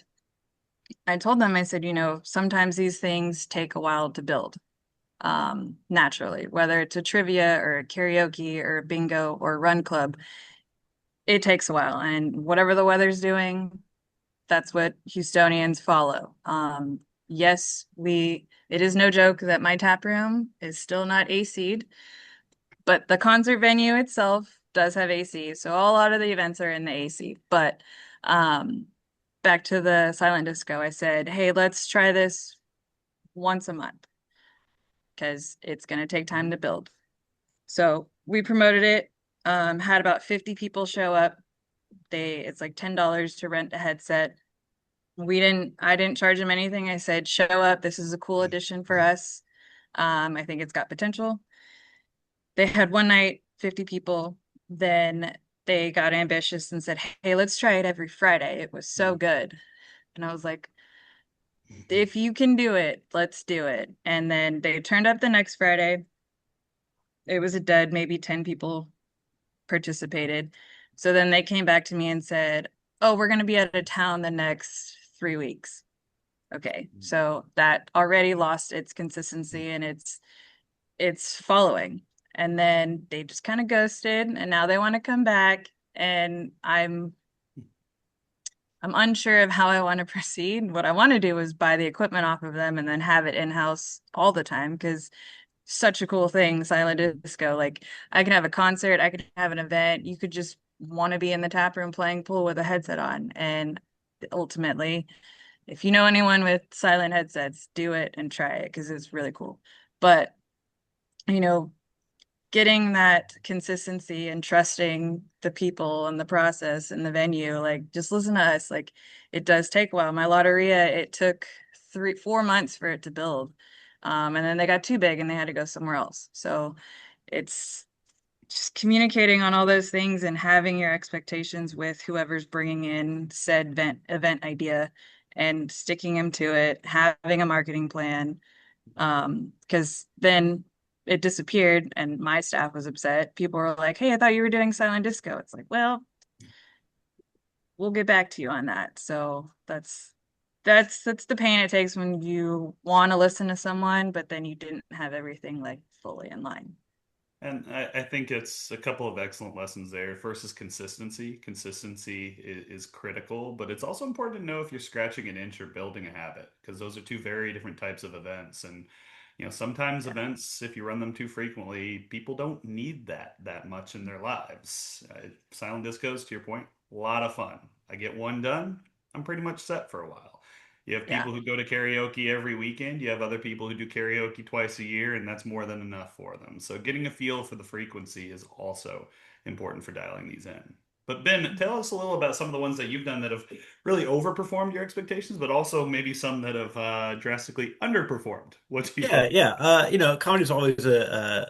I told them, I said, sometimes these things take a while to build. Naturally, whether it's a trivia or a karaoke or a bingo or a run club, it takes a while. And whatever the weather's doing, that's what Houstonians follow. Yes, it is no joke that my tap room is still not AC'd, but the concert venue itself does have AC. So a lot of the events are in the AC. But um, back to the silent disco, I said, "Hey, let's try this once a month because it's going to take time to build." So we promoted it, had about 50 people show up. It's like $10 to rent a headset. I didn't charge them anything. I said, "Show up. This is a cool addition for us. I think it's got potential." They had one night, 50 people. Then they got ambitious and said, "Hey, let's try it every Friday." It was so good. And I was like, "If you can do it, let's do it." And then they turned up the next Friday. It was a dud, maybe 10 people participated. So then they came back to me and said, "Oh, we're going to be out of town the next 3 weeks." Okay, so that already lost its consistency and it's following. And then they just kind of ghosted and now they want to come back and I'm unsure of how I want to proceed. What I want to do is buy the equipment off of them and then have it in-house all the time because such a cool thing, silent disco. Like I can have a concert, I could have an event. You could just want to be in the tap room playing pool with a headset on. And ultimately, if you know anyone with silent headsets, do it and try it because it's really cool. But, you know, getting that consistency and trusting the people and the process and the venue, like just listen to us. Like it does take a while. My Lotteria, it took 4 months for it to build. And then they got too big and they had to go somewhere else. So it's just communicating on all those things and having your expectations with whoever's bringing in said event idea and sticking them to it, having a marketing plan. Because then it disappeared and my staff was upset. People were like, "Hey, I thought you were doing silent disco." It's like, well, we'll get back to you on that. So That's the pain it takes when you want to listen to someone, but then you didn't have everything like fully in line. And I think it's a couple of excellent lessons there. First is consistency. Consistency is critical, but it's also important to know if you're scratching an inch or building a habit, because those are two very different types of events. And sometimes Yeah. events, if you run them too frequently, people don't need that much in their lives. Silent discos, to your point, a lot of fun. I get one done, I'm pretty much set for a while. You have Yeah. people who go to karaoke every weekend. You have other people who do karaoke twice a year, and that's more than enough for them. So, getting a feel for the frequency is also important for dialing these in. But, Ben, tell us a little about some of the ones that you've done that have really overperformed your expectations, but also maybe some that have drastically underperformed what you Yeah, hoped. yeah. Comedy's always a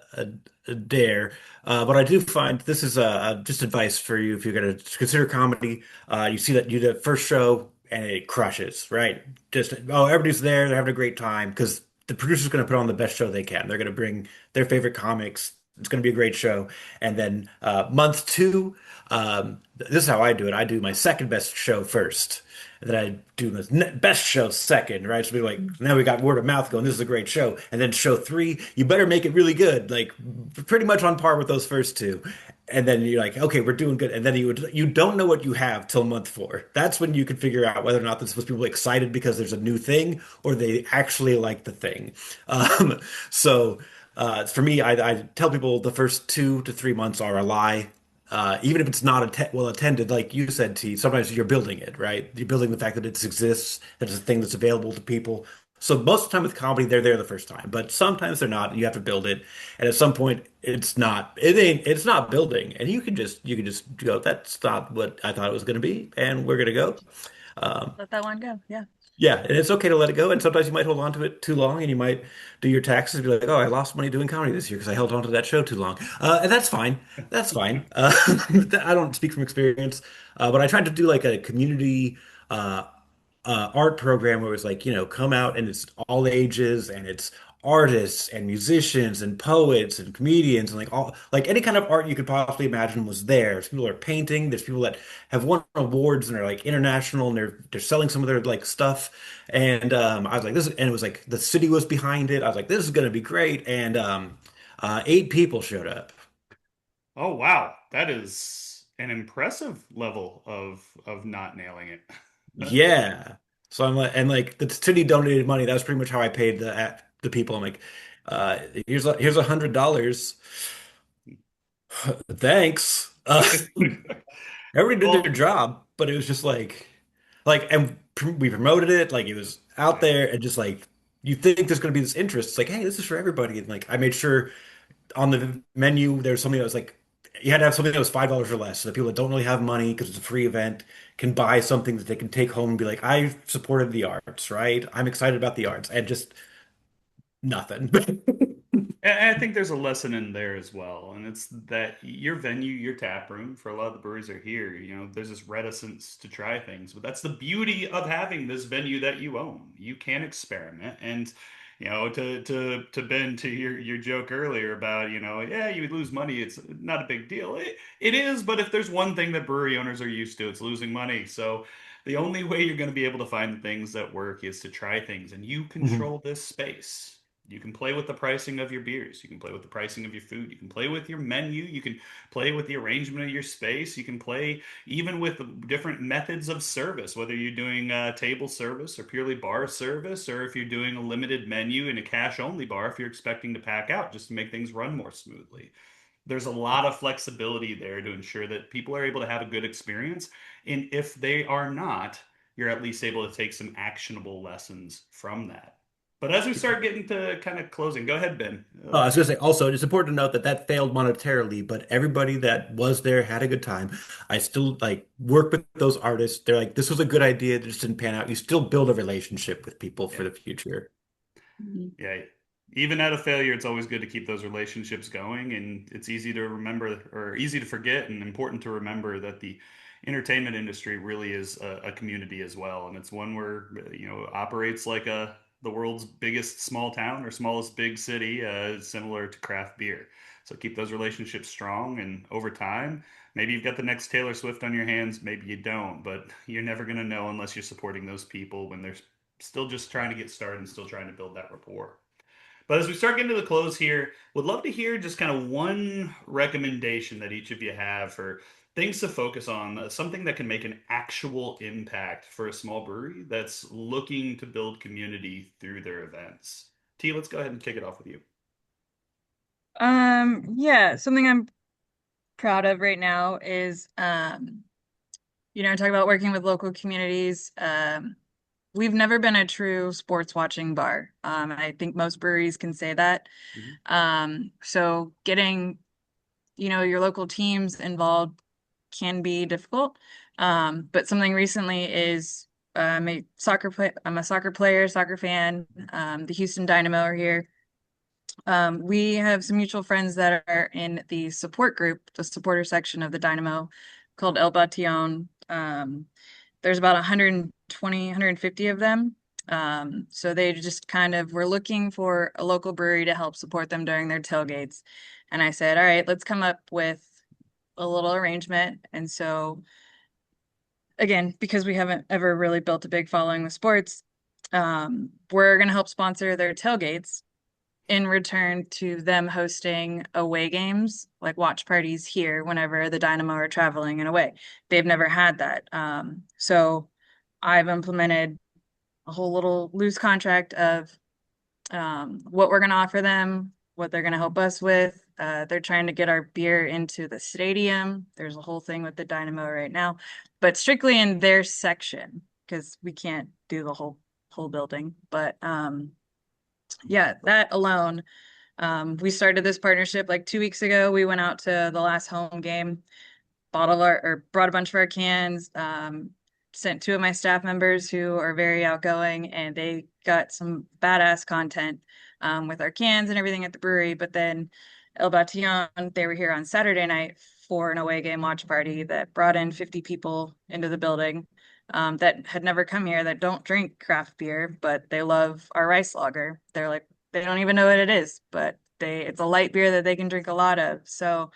dare, but I do find this is just advice for you if you're going to consider comedy. You see that you do the first show and it crushes, right? Just everybody's there, they're having a great time because the producer's going to put on the best show they can. They're going to bring their favorite comics. It's going to be a great show. And then month two, this is how I do it. I do my second best show first. And then I do the best show second, right? So be like, now we got word of mouth going. This is a great show. And then show three, you better make it really good, like pretty much on par with those first two. And then you're like, okay, we're doing good. And then you don't know what you have till month four. That's when you can figure out whether or not this was people excited because there's a new thing or they actually like the thing. Um, so for me, I tell people the first 2 to 3 months are a lie. Even if it's not well attended, like you said, T, sometimes you're building it, right? You're building the fact that it exists, that it's a thing that's available to people. So most of the time with comedy, they're there the first time, but sometimes they're not, and you have to build it. And at some point, it's not building, and you can just go, that's not what I thought it was going to be, and we're going to go. Um, Let that one go. Yeah. yeah, and it's okay to let it go. And sometimes you might hold on to it too long, and you might do your taxes and be like, "Oh, I lost money doing comedy this year because I held on to that show too long." And that's fine. That's fine. I don't speak from experience, but I tried to do like a community uh, art program where it was like, come out and it's all ages and it's artists and musicians and poets and comedians and like all like any kind of art you could possibly imagine was there. There's people that are painting, there's people that have won awards and are like international and they're selling some of their like stuff. And I was like, this and it was like the city was behind it. I was like, this is gonna be great. And 8 people showed up. Oh, wow. That is an impressive level of not nailing it. Yeah. So I'm like, and like the city donated money. That was pretty much how I paid the people. I'm like, uh, here's $100. Thanks. Everybody did their Well, job, but it was just and we promoted it. Like it was out right. there, and just like you think there's going to be this interest. It's like, hey, this is for everybody. And like I made sure on the menu there was something that was like you had to have something that was $5 or less, so that people that don't really have money because it's a free event can buy something that they can take home and be like, I supported the arts, right? I'm excited about the arts, and just nothing. And I think there's a lesson in there as well, and it's that your venue, your tap room, for a lot of the breweries are here. There's this reticence to try things, but that's the beauty of having this venue that you own. You can experiment, and to Ben, to your joke earlier about yeah, you would lose money. It's not a big deal. It is, but if there's one thing that brewery owners are used to, it's losing money. So the only way you're going to be able to find the things that work is to try things, and you Mhm. control this space. You can play with the pricing of your beers. You can play with the pricing of your food. You can play with your menu. You can play with the arrangement of your space. You can play even with the different methods of service, whether you're doing table service or purely bar service, or if you're doing a limited menu in a cash only bar, if you're expecting to pack out just to make things run more smoothly. There's a lot of flexibility there to ensure that people are able to have a good experience. And if they are not, you're at least able to take some actionable lessons from that. But as we start getting to kind of closing, go ahead, Ben. I was gonna say also it's important to note that that failed monetarily, but everybody that was there had a good time. I still like work with those artists. They're like, this was a good idea, it just didn't pan out. You still build a relationship with people Yeah. for the future. Mhm. Yeah. Even at a failure, it's always good to keep those relationships going. And it's easy to remember or easy to forget and important to remember that the entertainment industry really is a community as well. And it's one where, operates like the world's biggest small town or smallest big city, similar to craft beer. So keep those relationships strong, and over time, maybe you've got the next Taylor Swift on your hands, maybe you don't, but you're never going to know unless you're supporting those people when they're still just trying to get started and still trying to build that rapport. But as we start getting to the close here, would love to hear just kind of one recommendation that each of you have for things to focus on, something that can make an actual impact for a small brewery that's looking to build community through their events. T, let's go ahead and kick it off with you. Yeah, something I'm proud of right now is talk about working with local communities. We've never been a true sports watching bar. I think most breweries can say that. Mhm. So getting, your local teams involved can be difficult. But something recently is I'm a soccer player, soccer fan. The Houston Dynamo are here. We have some mutual friends that are in the support group, the supporter section of the Dynamo called El Bation. There's about 120, 150 of them. So they just kind of were looking for a local brewery to help support them during their tailgates. And I said, all right, let's come up with a little arrangement. And so, again, because we haven't ever really built a big following with sports, we're going to help sponsor their tailgates in return to them hosting away games, like watch parties here whenever the Dynamo are traveling and away. They've never had that. So I've implemented a whole little loose contract of what we're going to offer them, what they're going to help us with. They're trying to get our beer into the stadium. There's a whole thing with the Dynamo right now, but strictly in their section because we can't do the whole building. But yeah, that alone. We started this partnership like 2 weeks ago. We went out to the last home game, brought a bunch of our cans, sent two of my staff members who are very outgoing, and they got some badass content with our cans and everything at the brewery. But then El Bation, they were here on Saturday night for an away game watch party that brought in 50 people into the building that had never come here, that don't drink craft beer, but they love our rice lager. They're like, they don't even know what it is, but it's a light beer that they can drink a lot of. So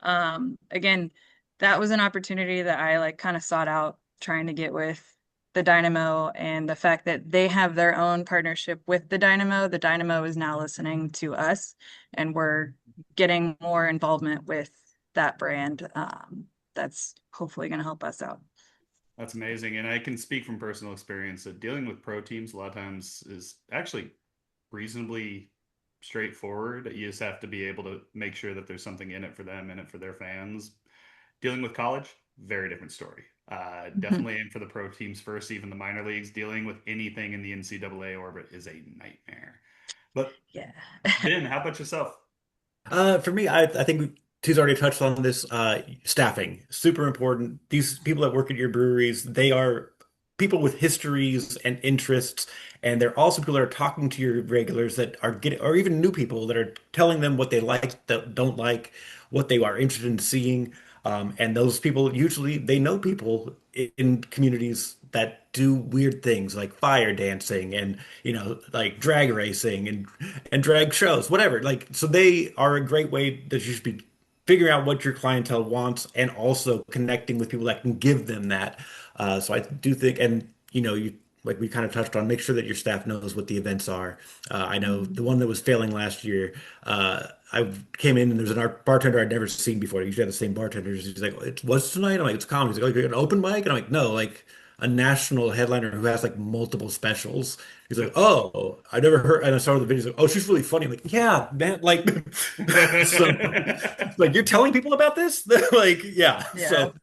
again, that was an opportunity that I like kind of sought out trying to get with the Dynamo, and the fact that they have their own partnership with the Dynamo. The Dynamo is now listening to us, and we're getting more involvement with that brand. That's hopefully going to help us out. That's amazing. And I can speak from personal experience that dealing with pro teams a lot of times is actually reasonably straightforward. You just have to be able to make sure that there's something in it for them, in it for their fans. Dealing with college, very different story. Definitely aim for the pro teams first, even the minor leagues. Dealing with anything in the NCAA orbit is a nightmare. But Yeah. Ben, how about yourself? For me, I think T's already touched on this. Staffing, super important. These people that work at your breweries, they are people with histories and interests, and they're also people that are talking to your regulars that are getting, or even new people that are telling them what they like, that don't like, what they are interested in seeing. And those people usually they know people in communities that do weird things like fire dancing and like drag racing and drag shows, whatever. Like, so they are a great way that you should be figuring out what your clientele wants and also connecting with people that can give them that. So I do think, and you like we kind of touched on, make sure that your staff knows what the events are. I know the one that was failing last year. I came in and there's an art bartender I'd never seen before. I usually have the same bartenders. He's like, "It's what's tonight?" I'm like, "It's comedy." He's like, "Oh, you're an open mic?" And I'm like, "No, like a national headliner who has like multiple specials." He's like, "Oh, I never heard." And I started the video. He's like, "Oh, she's really funny." I'm like, "Yeah, man." Like, so like you're telling people about this? Like, yeah. Yeah. So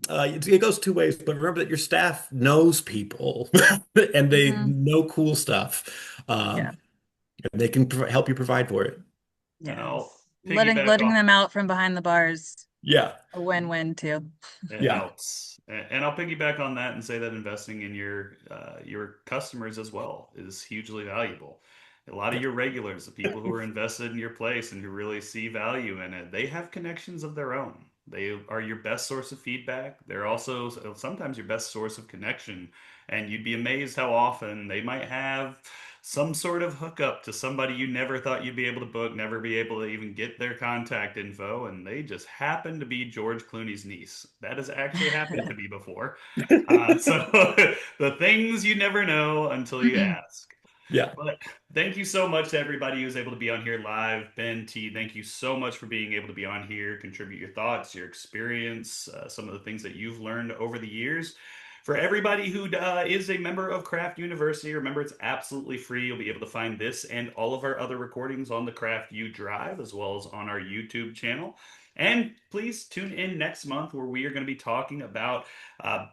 it goes two ways, but remember that your staff knows people and they Hmm. know cool stuff. Yeah. And they can help you provide for it. And Yeah. I'll Letting piggyback letting off. them out from behind the bars, Yeah. a win-win too. It Yeah. helps. And I'll piggyback on that and say that investing in your customers as well is hugely valuable. A lot of Yeah. your regulars, the people who are invested in your place and who really see value in it, they have connections of their own. They are your best source of feedback. They're also sometimes your best source of connection. And you'd be amazed how often they might have some sort of hookup to somebody you never thought you'd be able to book, never be able to even get their contact info, and they just happen to be George Clooney's niece. That has actually happened to me before. So the things you never know until you ask. Yeah. But thank you so much to everybody who was able to be on here live. Ben T, thank you so much for being able to be on here, contribute your thoughts, your experience, some of the things that you've learned over the years. For everybody who is a member of Craft University, remember it's absolutely free. You'll be able to find this and all of our other recordings on the Craft U Drive, as well as on our YouTube channel. And please tune in next month where we are going to be talking about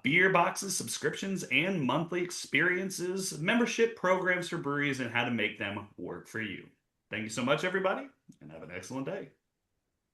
beer boxes, subscriptions, and monthly experiences, membership programs for breweries, and how to make them work for you. Thank you so much, everybody, and have an excellent day.